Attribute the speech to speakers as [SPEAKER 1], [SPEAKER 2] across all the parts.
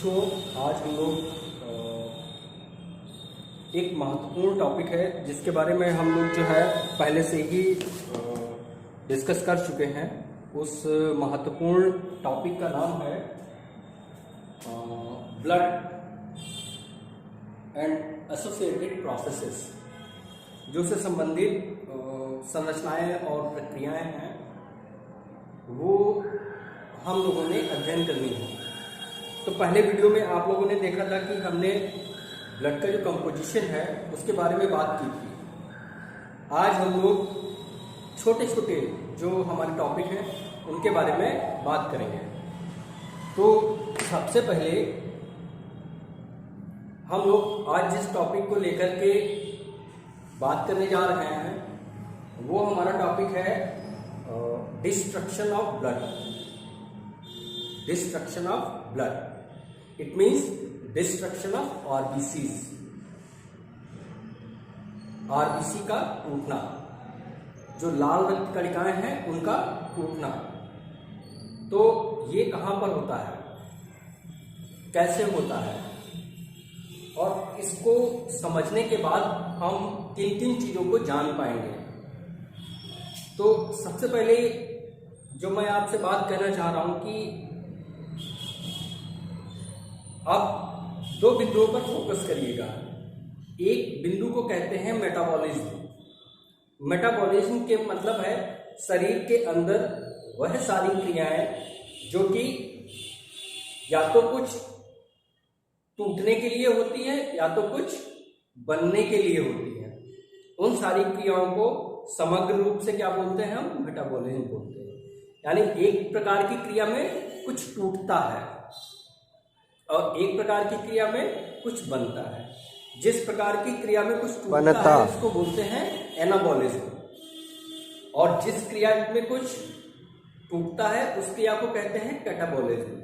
[SPEAKER 1] बच्चों, आज हम लोग एक महत्वपूर्ण टॉपिक है जिसके बारे में हम लोग जो है पहले से ही डिस्कस कर चुके हैं। उस महत्वपूर्ण टॉपिक का नाम है ब्लड एंड एसोसिएटेड प्रोसेसेस। जो से संबंधित संरचनाएं और प्रक्रियाएं हैं वो हम लोगों ने अध्ययन करनी है। तो पहले वीडियो में आप लोगों ने देखा था कि हमने ब्लड का जो कंपोजिशन है उसके बारे में बात की थी। आज हम लोग छोटे छोटे जो हमारे टॉपिक हैं उनके बारे में बात करेंगे। तो सबसे पहले हम लोग आज जिस टॉपिक को लेकर के बात करने जा रहे हैं वो हमारा टॉपिक है destruction of blood. Destruction of blood it means destruction of RBCs. RBC का टूटना, जो लाल रक्त कणिकाएं हैं उनका टूटना। तो ये कहां पर होता है, कैसे होता है, और इसको समझने के बाद हम किन किन चीजों को जान पाएंगे। तो सबसे पहले जो मैं आपसे बात करना चाह रहा हूं कि आप दो बिंदुओं पर फोकस करिएगा। एक बिंदु को कहते हैं मेटाबॉलिज्म। मेटाबॉलिज्म के मतलब है शरीर के अंदर वह सारी क्रियाएं जो कि या तो कुछ टूटने के लिए होती है या तो कुछ बनने के लिए होती है। उन सारी क्रियाओं को समग्र रूप से क्या बोलते हैं, हम मेटाबॉलिज्म बोलते हैं। यानी एक प्रकार की क्रिया में कुछ टूटता है और एक प्रकार की क्रिया में कुछ बनता है। जिस प्रकार की क्रिया में कुछ टूटता है उसको बोलते हैं एनाबॉलिज्म, और जिस क्रिया में कुछ टूटता है उस क्रिया को कहते हैं कैटाबॉलिज्म।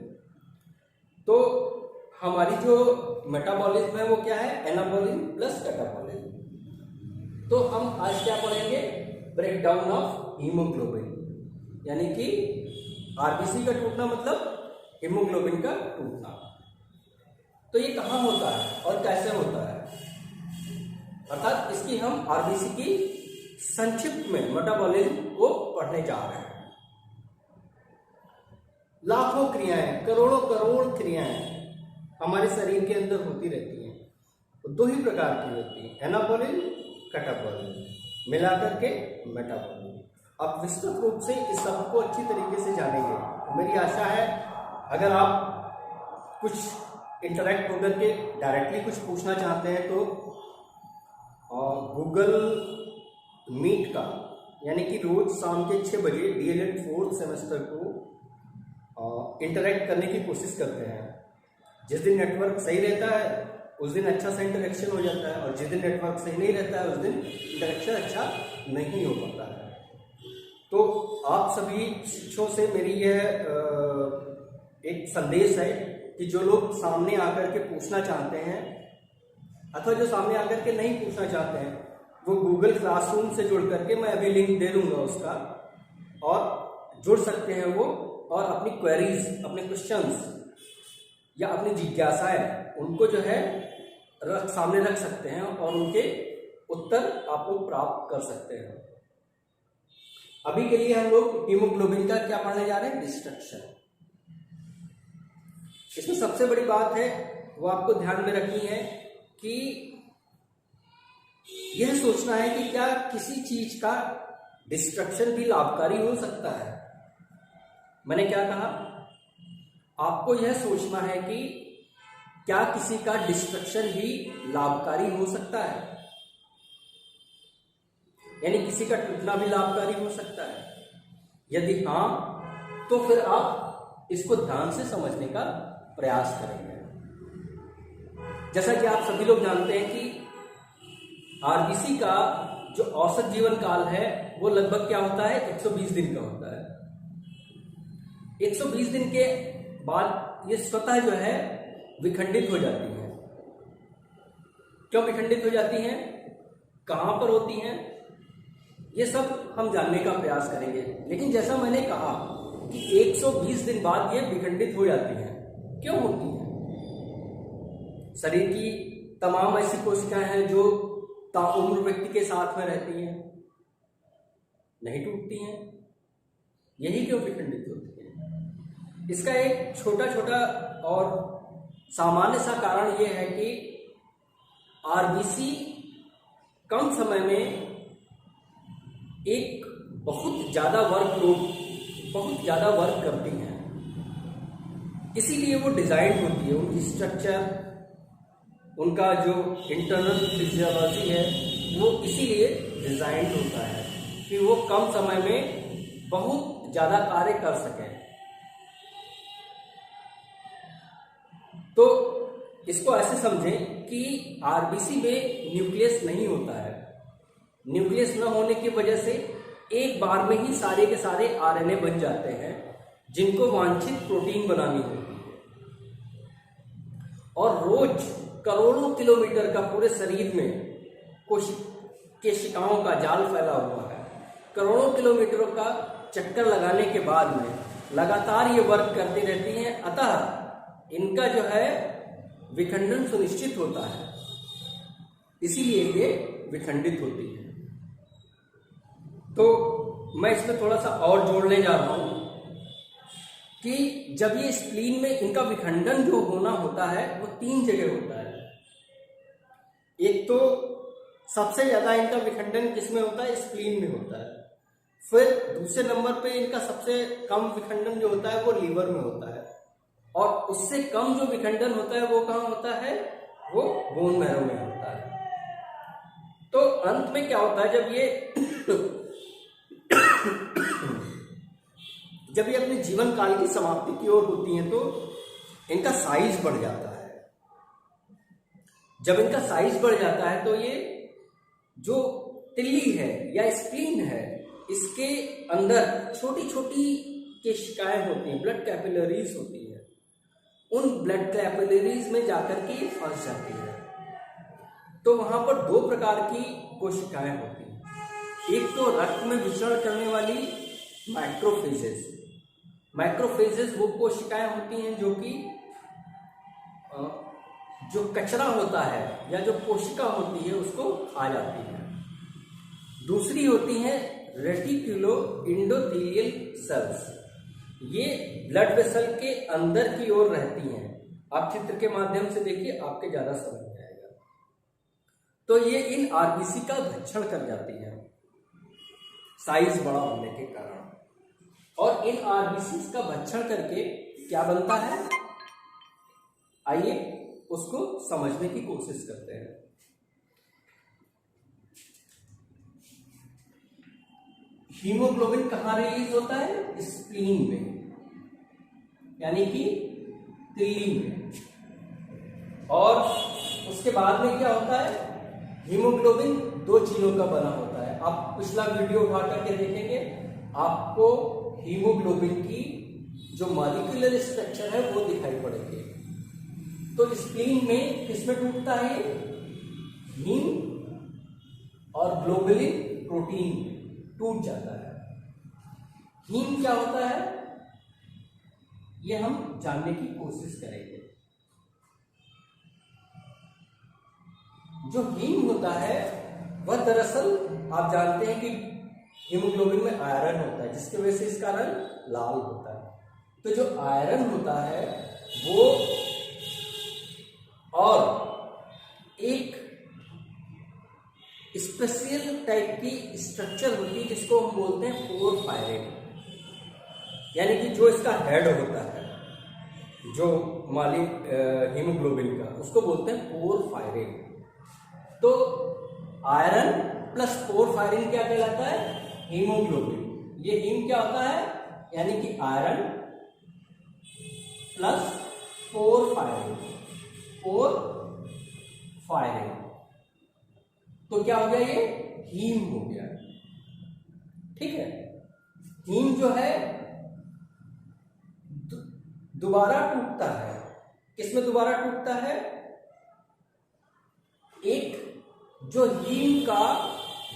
[SPEAKER 1] तो हमारी जो मेटाबॉलिज्म है वो क्या है, एनाबॉलिज्म प्लस कैटाबॉलिज्म। तो हम आज क्या पढ़ेंगे, ब्रेकडाउन ऑफ हीमोग्लोबिन, यानी कि आरबीसी का टूटना मतलब हीमोग्लोबिन का टूटना। तो ये कहाँ होता है और कैसे होता है, अर्थात इसकी हम आरबीसी की संक्षिप्त में मेटाबॉलिज्म को पढ़ने जा रहे हैं। लाखों क्रियाएं, करोड़ों करोड़ क्रियाएं हमारे शरीर के अंदर होती रहती हैं। तो दो ही प्रकार की होती हैं, एनाबॉलिज्म, कैटाबॉलिज्म, मिलाकर के मेटाबॉलिज्म। आप विस्तृत रूप से इस शब्द को अच्छी तरीके से जानेंगे। मेरी आशा है अगर आप कुछ इंटरेक्ट होकर के डायरेक्टली कुछ पूछना चाहते हैं तो गूगल मीट का, यानी कि रोज शाम के 6 बजे डीएलएड 4th सेमेस्टर को इंटरेक्ट करने की कोशिश करते हैं। जिस दिन नेटवर्क सही रहता है उस दिन अच्छा सा इंटरेक्शन हो जाता है, और जिस दिन नेटवर्क सही नहीं रहता है उस दिन इंटरेक्शन अच्छा नहीं हो पाता है। तो आप सभी शिक्षकों से मेरी यह एक संदेश है कि जो लोग सामने आकर के पूछना चाहते हैं अथवा जो सामने आकर के नहीं पूछना चाहते हैं वो गूगल क्लासरूम से जुड़ करके, मैं अभी लिंक दे दूंगा उसका, और जुड़ सकते हैं वो, और अपनी क्वेरीज, अपने क्वेश्चंस या अपनी जिज्ञासाएं उनको जो है सामने रख सकते हैं और उनके उत्तर आप लोग प्राप्त कर सकते हैं। अभी के लिए हम लोग हीमोग्लोबिन का क्या पढ़ने जा रहे हैं, डिस्ट्रक्शन। इसमें सबसे बड़ी बात है वो आपको ध्यान में रखनी है कि यह सोचना है कि क्या किसी चीज का डिस्ट्रक्शन भी लाभकारी हो सकता है। मैंने क्या कहा, आपको यह सोचना है कि क्या किसी का डिस्ट्रक्शन भी लाभकारी हो सकता है, यानी किसी का टूटना भी लाभकारी हो सकता है। यदि हाँ तो फिर आप इसको ध्यान से समझने का प्रयास करेंगे। जैसा कि आप सभी लोग जानते हैं कि आरबीसी का जो औसत जीवन काल है वो लगभग क्या होता है, 120 दिन का होता है। 120 दिन के बाद ये स्वतः जो है विखंडित हो जाती है। क्यों विखंडित हो जाती हैं, कहां पर होती हैं, ये सब हम जानने का प्रयास करेंगे। लेकिन जैसा मैंने कहा कि 120 दिन बाद ये विखंडित हो जाती हैं। क्यों होती हैं? शरीर की तमाम ऐसी कोशिकाएं हैं जो ताउम्र व्यक्ति के साथ में रहती हैं, नहीं टूटती हैं, यही क्यों विखंडित होती है? इसका एक छोटा छोटा और सामान्य सा कारण यह है कि आरबीसी कम समय में एक बहुत ज़्यादा वर्क करती हैं, इसीलिए वो डिज़ाइन होती है। उनकी स्ट्रक्चर, उनका जो इंटरनल फिजियोलॉजी है वो इसीलिए डिज़ाइन होता है कि वो कम समय में बहुत ज़्यादा कार्य कर सकें। तो इसको ऐसे समझें कि आरबीसी में न्यूक्लियस नहीं होता है। न्यूक्लियस न होने की वजह से एक बार में ही सारे के सारे आरएनए बन जाते हैं जिनको वांछित प्रोटीन बनानी होती है, और रोज करोड़ों किलोमीटर का पूरे शरीर में कोशिकाओं का जाल फैला हुआ है। करोड़ों किलोमीटरों का चक्कर लगाने के बाद में लगातार ये वर्क करती रहती हैं, अतः इनका जो है विखंडन सुनिश्चित होता है, इसीलिए ये विखंडित होती है। तो मैं इसमें थोड़ा सा और जोड़ने जा रहा हूं कि जब ये स्प्लीन में इनका विखंडन जो होना होता है वो 3 जगह होता है। एक तो सबसे ज्यादा इनका विखंडन किसमें होता है? स्प्लीन में होता है। फिर दूसरे नंबर पे इनका सबसे कम विखंडन जो होता है वो लीवर में होता है, और उससे कम जो विखंडन होता है वो कहाँ होता है? वो बोन मैरो में होता है। तो अंत में क्या होता है, जब ये अपने जीवन काल की समाप्ति की ओर होती हैं तो इनका साइज बढ़ जाता है। जब इनका साइज बढ़ जाता है तो ये जो तिल्ली है या स्प्लीन है, इसके अंदर छोटी छोटी केशिकाएं होती हैं, ब्लड कैपिलरीज होती है। उन ब्लड कैपिलरीज में जाकर के ये फंस जाती है। तो वहां पर 2 प्रकार की कोशिकाएं होती हैं। एक तो रक्त में विचरण करने वाली मैक्रोफेजेस वो कोशिकाएं होती हैं जो कचरा होता है या जो कोशिका होती है उसको खा जाती है। दूसरी होती है रेटिकुलो एंडोथेलियल सेल्स। ये ब्लड वेसल के अंदर की ओर रहती हैं। आप चित्र के माध्यम से देखिए, आपके ज्यादा समझ में आएगा। तो ये इन आरबीसी का भक्षण कर जाती है साइज बड़ा होने के कारण, और इन आरबीसी का भक्षण करके क्या बनता है, आइए उसको समझने की कोशिश करते हैं। हीमोग्लोबिन कहाँ रिलीज होता है? स्प्लीन में, यानी कि तिल्ली में। और उसके बाद में क्या होता है? हीमोग्लोबिन 2 चीजों का बना होता है। आप पिछला वीडियो उठा करके देखेंगे, आपको हीमोग्लोबिन की जो मॉलिक्यूलर स्ट्रक्चर है वो दिखाई पड़ेगी। तो स्प्लीन में किसमें टूटता है? हीम और ग्लोबुलिन प्रोटीन टूट जाता है। हीम क्या होता है ये हम जानने की कोशिश करेंगे। जो हीम होता है वह दरअसल आप जानते हैं कि हीमोग्लोबिन में आयरन होता है, जिसकी वजह से इसका रंग लाल होता है। तो जो आयरन होता है वो और एक स्पेशल टाइप की स्ट्रक्चर होती है जिसको हम बोलते हैं पोरफायरिन, यानी कि जो इसका हेड होता है, जो हीमोग्लोबिन का, उसको बोलते हैं पोरफायरिन। तो आयरन प्लस पोरफायरिन क्या कहलाता है? हीमोग्लोबिन। ये हीम क्या होता है? यानी कि आयरन प्लस पोरफायरिन। तो क्या हो गया? ये हीम हो गया। ठीक है। हीम जो है दोबारा टूटता है। किसमें दोबारा टूटता है? एक जो हीम का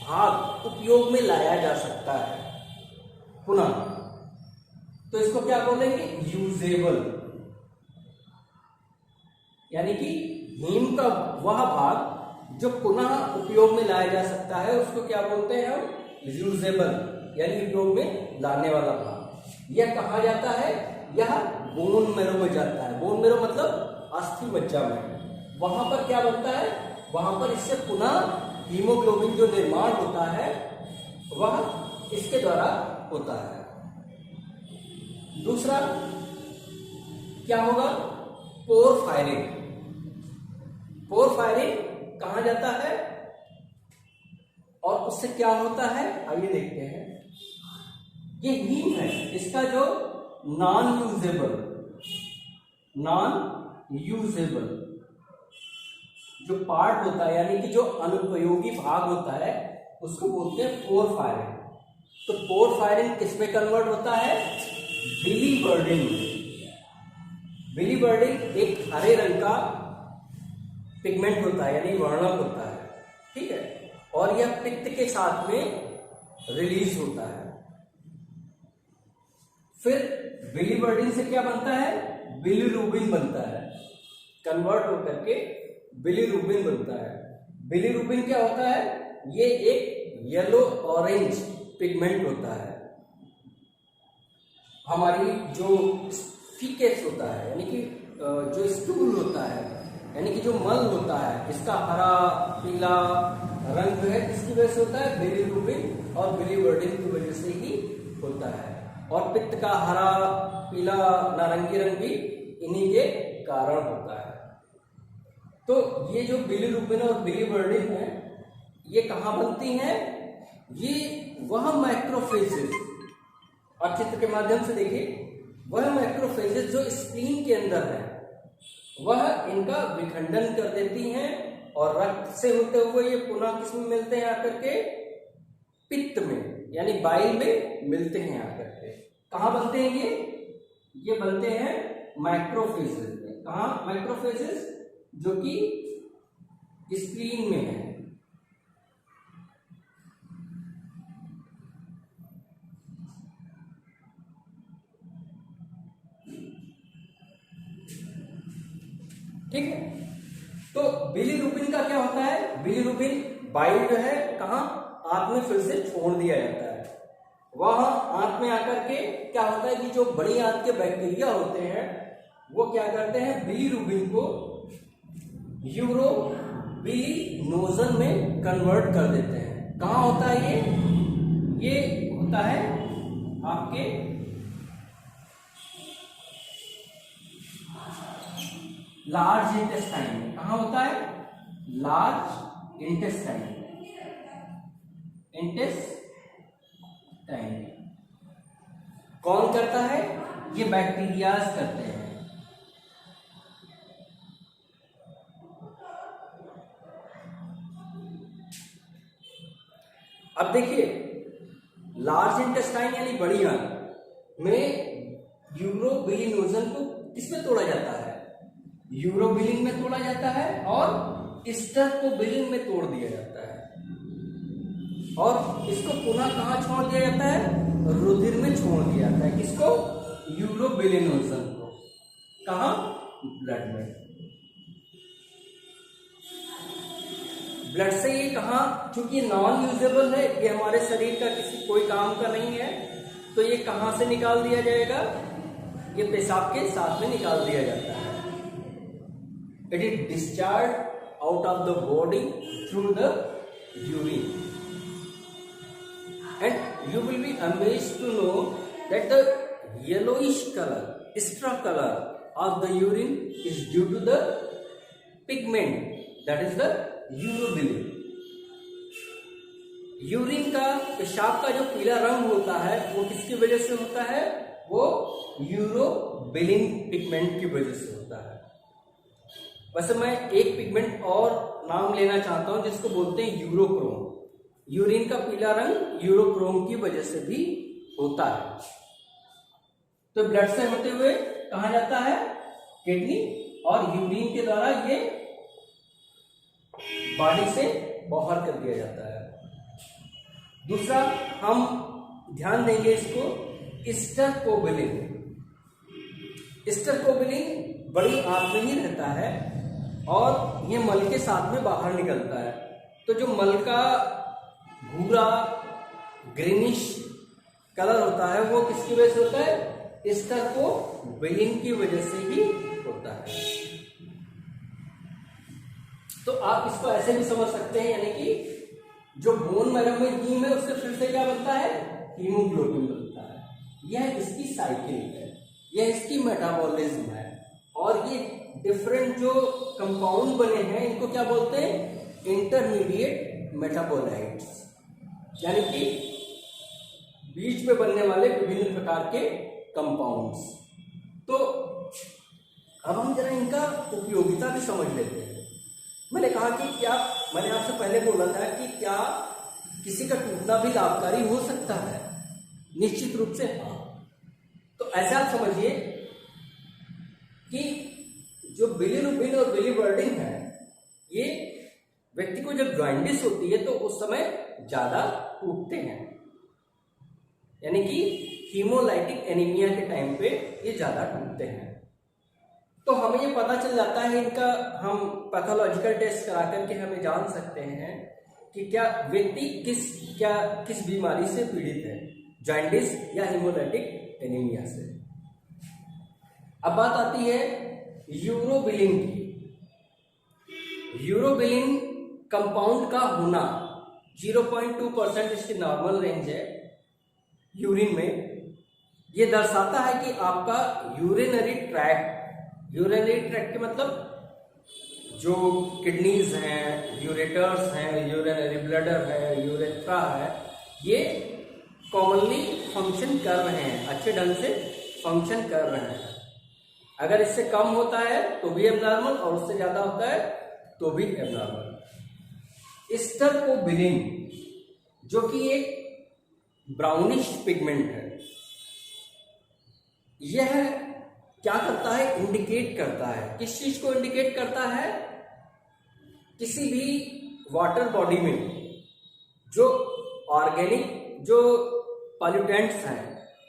[SPEAKER 1] भाग उपयोग में लाया जा सकता है पुनः, तो इसको क्या बोलेंगे? यूजेबल, यानी कि हीम का वह भाग जो पुनः उपयोग में लाया जा सकता है उसको क्या बोलते हैं हम? यूजेबल, यानी उपयोग में लाने वाला भाग। यह कहा जाता है, यह बोन मैरो में जाता है। बोन मैरो मतलब अस्थि मज्जा में। वहां पर क्या बनता है? वहां पर इससे पुनः हीमोग्लोबिन जो निर्माण होता है वह इसके द्वारा होता है। दूसरा क्या होगा? पोरफायरिन। पोरफायरिन कहा जाता है और उससे क्या होता है आइए देखते हैं। ये हीम है, इसका जो नॉन यूजेबल जो पार्ट होता है, यानी कि जो अनुपयोगी भाग होता है, उसको बोलते हैं पोरफायरिन। तो पोरफायरिन किसमें कन्वर्ट होता है? बिलीवर्डिन। बिलीवर्डिन एक हरे रंग का पिगमेंट होता है, यानी वर्णक होता है, ठीक है, और यह पित्त के साथ में रिलीज होता है। फिर बिलीवर्डिन से क्या बनता है? बिलीरुबिन बनता है, कन्वर्ट होकर के बिलीरुबिन बनता है। बिलीरुबिन क्या होता है? ये एक येलो ऑरेंज पिगमेंट होता है। हमारी जो फीकेस होता है, यानी कि जो स्टूल होता है, यानी कि जो मल होता है, इसका हरा पीला रंग है, किसकी वजह से होता है? बिलीरुबिन और बिलीवर्डिन की वजह से ही होता है। और पित्त का हरा पीला नारंगी रंग भी इन्हीं के कारण होता है। तो ये जो बिलीरुबिन और बिलीवर्डिन है, ये कहाँ बनती हैं? ये वह मैक्रोफेजेस, और चित्र के माध्यम से देखिए, वह मैक्रोफेजेस जो स्प्लीन के अंदर है, वह इनका विखंडन कर देती हैं और रक्त से होते हुए ये पुनः किसमें मिलते हैं आकर के? पित्त में, यानी बाइल में मिलते हैं आकर के। कहाँ बनते हैं ये बनते हैं मैक्रोफेजेस में। कहाँ? मैक्रोफेजेस जो कि स्प्लीन में है। ठीक है, तो बिलीरुबिन का क्या होता है? बिलीरुबिन बाइल जो है कहाँ? आंत में फिर से छोड़ दिया जाता है। वह आंत में आकर के क्या होता है कि जो बड़ी आंत के बैक्टीरिया होते हैं वो क्या करते हैं? बिलीरुबिन को यूरोबिलिनोजन में कन्वर्ट कर देते हैं। कहाँ होता है ये होता है आपके लार्ज इंटेस्टाइन में। कहाँ होता है? लार्ज इंटेस्टाइन कौन करता है? ये बैक्टीरियाज करते हैं। अब देखिए, लार्ज इंटेस्टाइन यानी बड़ी आंत में यूरोबिलिनोजन को किसमें तोड़ा जाता है? यूरोबिलिन में तोड़ा जाता है और स्टर्कोबिलिन में तोड़ दिया जाता है, और इसको पुनः कहाँ छोड़ दिया जाता है? रुधिर में छोड़ दिया जाता है। किसको? यूरोबिलिनोजन को। कहाँ? ब्लड में। ब्लड से ये कहाँ, चूंकि नॉन यूजेबल है, ये हमारे शरीर का किसी कोई काम का नहीं है, तो ये कहाँ से निकाल दिया जाएगा? ये पेशाब के साथ में निकाल दिया जाता है। It is discharge out of the body through the urine, and you will be amazed to know that the yellowish color, straw color of the urine is due to the pigment, that is the urobilin. Urine का, पेशाब का जो पीला रंग होता है वो किसकी वजह से होता है? वो यूरोबिलिन पिगमेंट की वजह से होता है। वैसे मैं एक पिगमेंट और नाम लेना चाहता हूं जिसको बोलते हैं यूरोक्रोम। यूरिन का पीला रंग यूरोक्रोम की वजह से भी होता है। तो ब्लड से होते हुए कहाँ जाता है? किडनी, और यूरिन के द्वारा ये बॉडी से बाहर कर दिया जाता है। दूसरा हम ध्यान देंगे इसको, स्टर्कोबिलिन। स्टर्कोबिलिन बड़ी आंत में ही रहता है और ये मल के साथ में बाहर निकलता है। तो जो मल का भूरा ग्रीनिश कलर होता है वो किसकी वजह से होता है? स्टर को बिलिंग की वजह से ही होता है। तो आप इसको ऐसे भी समझ सकते हैं, यानी कि जो बोन मैरो में हीम है उससे फिर से क्या बनता है? हीमोग्लोबिन बनता है। यह इसकी साइकिल है, यह इसकी मेटाबॉलिज्म है। और ये डिफरेंट जो कंपाउंड बने हैं इनको क्या बोलते हैं? इंटरमीडिएट मेटाबोलाइट्स, यानी कि बीच में बनने वाले विभिन्न प्रकार के कंपाउंड्स। तो अब हम जरा इनका उपयोगिता भी समझ लेते हैं। मैंने कहा कि क्या, मैंने आपसे पहले बोला था कि क्या किसी का टूटना भी लाभकारी हो सकता है? निश्चित रूप से हाँ। तो ऐसा आप समझिए कि जो बिलीरुबिन और बिलीवर्डिन है, ये व्यक्ति को जब जॉइंटिस होती है तो उस समय ज्यादा टूटते हैं, यानी कि हीमोलाइटिक एनीमिया के टाइम पे ये ज्यादा टूटते हैं। तो हमें ये पता चल जाता है इनका, हम पैथोलॉजिकल टेस्ट करा करके हमें जान सकते हैं कि क्या व्यक्ति किस बीमारी से पीड़ित है, जॉइंटिस या हीमोलाइटिक एनीमिया से। अब बात आती है यूरोबिलिन की। यूरोबिलिन कंपाउंड का होना 0.2% इसकी नॉर्मल रेंज है यूरिन में। ये दर्शाता है कि आपका यूरिनरी ट्रैक्ट के मतलब जो किडनीज हैं, यूरेटर्स हैं, यूरिनरी ब्लैडर है, यूरेथ्रा है, ये कॉमनली फंक्शन कर रहे हैं, अच्छे ढंग से फंक्शन कर रहे हैं। अगर इससे कम होता है तो भी एब्नॉर्मल, और उससे ज्यादा होता है तो भी एब्नॉर्मल। स्टर्कोबिलिन जो कि एक ब्राउनिश पिगमेंट है, यह क्या करता है? इंडिकेट करता है। किस चीज को इंडिकेट करता है? किसी भी वाटर बॉडी में जो ऑर्गेनिक जो पॉल्यूटेंट्स हैं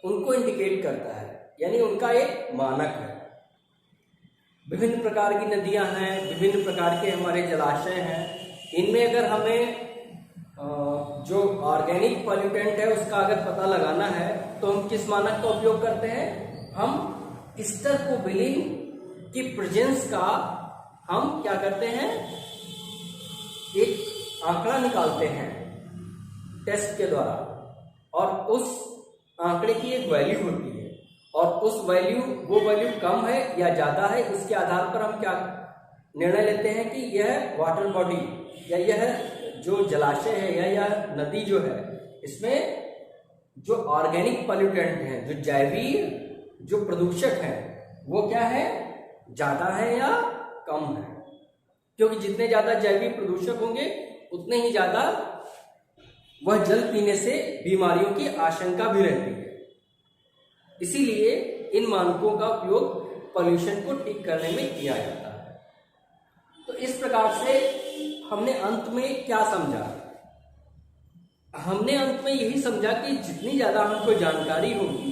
[SPEAKER 1] उनको इंडिकेट करता है, यानी उनका एक मानक है। विभिन्न प्रकार की नदियां हैं, विभिन्न प्रकार के हमारे जलाशय हैं, इनमें अगर हमें जो ऑर्गेनिक पॉल्यूटेंट है उसका अगर पता लगाना है तो हम किस मानक का उपयोग करते हैं? हम स्टर्कोबिलिन की प्रेजेंस का हम क्या करते हैं? एक आंकड़ा निकालते हैं टेस्ट के द्वारा, और उस आंकड़े की एक वैल्यू होती है, और वो वैल्यू कम है या ज्यादा है, इसके आधार पर हम क्या निर्णय लेते हैं कि यह वाटर बॉडी या यह जो जलाशय है या यह नदी जो है, इसमें जो ऑर्गेनिक पॉल्यूटेंट हैं, जो जैवीय जो प्रदूषक हैं, वो क्या है? ज्यादा है या कम है। क्योंकि जितने ज्यादा जैवीय प्रदूषक होंगे उतने ही ज्यादा वह जल पीने से बीमारियों की आशंका भी रहती है। इसीलिए इन मानकों का उपयोग पॉल्यूशन को ठीक करने में किया जाता है। तो इस प्रकार से हमने अंत में क्या समझा? हमने अंत में यही समझा कि जितनी ज्यादा हमको जानकारी होगी,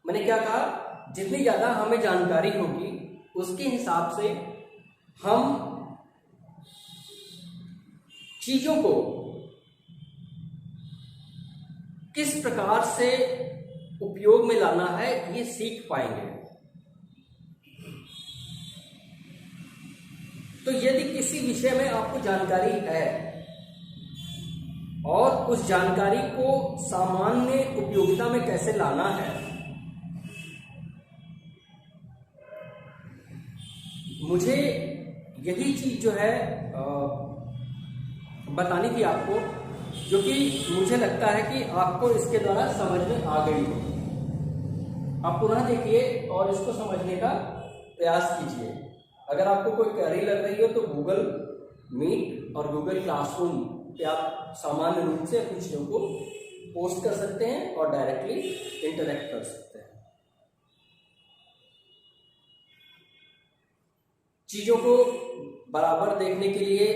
[SPEAKER 1] मैंने क्या कहा? जितनी ज्यादा हमें जानकारी होगी उसके हिसाब से हम चीजों को किस प्रकार से उपयोग में लाना है ये सीख पाएंगे। तो यदि किसी विषय में आपको जानकारी है और उस जानकारी को सामान्य उपयोगिता में कैसे लाना है, मुझे यही चीज जो है बतानी थी आपको, जो कि मुझे लगता है कि आपको इसके द्वारा समझ में आ गई हो। आप पुनः देखिए और इसको समझने का प्रयास कीजिए। अगर आपको कोई क्वेरी लग रही हो तो गूगल मीट और गूगल क्लासरूम पे आप सामान्य रूप से अपनी चीजों को पोस्ट कर सकते हैं और डायरेक्टली इंटरेक्ट कर सकते हैं। चीजों को बराबर देखने के लिए,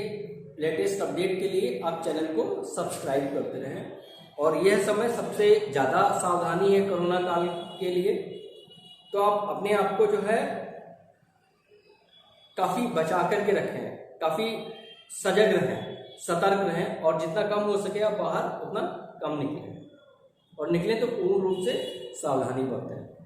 [SPEAKER 1] लेटेस्ट अपडेट के लिए आप चैनल को सब्सक्राइब करते रहें। और यह समय सबसे ज़्यादा सावधानी है कोरोना काल के लिए, तो आप अपने आप को जो है काफ़ी बचा करके रखें, काफ़ी सजग रहें, सतर्क रहें और जितना कम हो सके आप बाहर उतना कम निकलें और निकलें तो पूर्ण रूप से सावधानी बरतें।